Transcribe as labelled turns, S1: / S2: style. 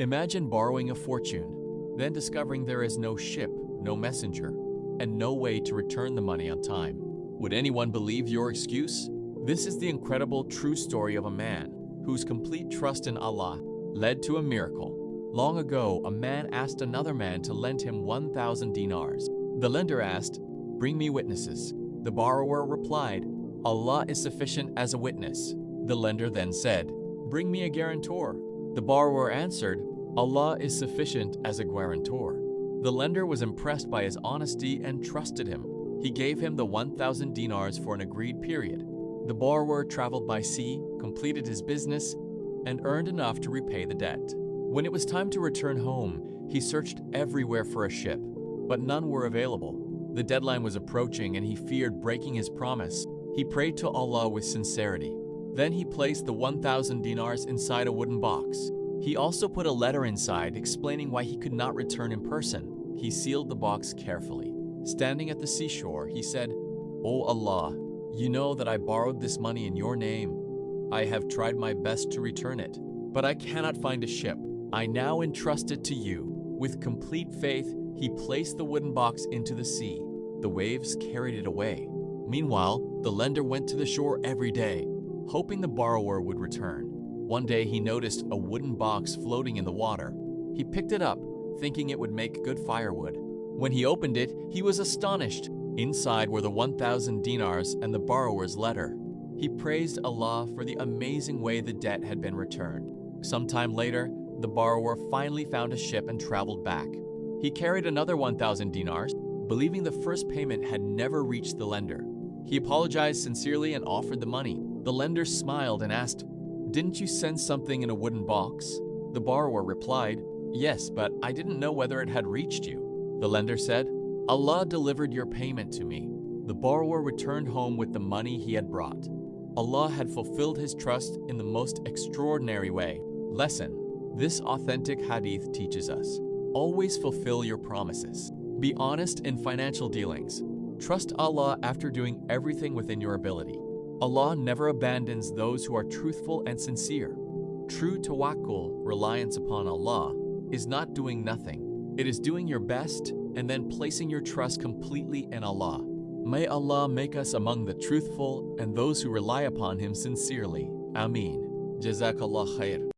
S1: Imagine borrowing a fortune, then discovering there is no ship, no messenger, and no way to return the money on time. Would anyone believe your excuse? This is the incredible true story of a man whose complete trust in Allah led to a miracle. Long ago, a man asked another man to lend him 1,000 dinars. The lender asked, "Bring me witnesses." The borrower replied, "Allah is sufficient as a witness." The lender then said, "Bring me a guarantor." The borrower answered, "Allah is sufficient as a guarantor." The lender was impressed by his honesty and trusted him. He gave him the 1,000 dinars for an agreed period. The borrower traveled by sea, completed his business, and earned enough to repay the debt. When it was time to return home, he searched everywhere for a ship, but none were available. The deadline was approaching and he feared breaking his promise. He prayed to Allah with sincerity. Then he placed the 1,000 dinars inside a wooden box. He also put a letter inside explaining why he could not return in person. He sealed the box carefully. Standing at the seashore, he said, "O Allah, you know that I borrowed this money in your name. I have tried my best to return it, but I cannot find a ship. I now entrust it to you." With complete faith, he placed the wooden box into the sea. The waves carried it away. Meanwhile, the lender went to the shore every day, hoping the borrower would return. One day he noticed a wooden box floating in the water. He picked it up, thinking it would make good firewood. When he opened it, he was astonished. Inside were the 1,000 dinars and the borrower's letter. He praised Allah for the amazing way the debt had been returned. Sometime later, the borrower finally found a ship and traveled back. He carried another 1,000 dinars, believing the first payment had never reached the lender. He apologized sincerely and offered the money. The lender smiled and asked, "Didn't you send something in a wooden box?" The borrower replied, "Yes, but I didn't know whether it had reached you." The lender said, "Allah delivered your payment to me." The borrower returned home with the money he had brought. Allah had fulfilled his trust in the most extraordinary way. Lesson: this authentic hadith teaches us, always fulfill your promises. Be honest in financial dealings. Trust Allah after doing everything within your ability. Allah never abandons those who are truthful and sincere. True tawakkul, reliance upon Allah, is not doing nothing. It is doing your best and then placing your trust completely in Allah. May Allah make us among the truthful and those who rely upon Him sincerely. Ameen. Jazakallah khair.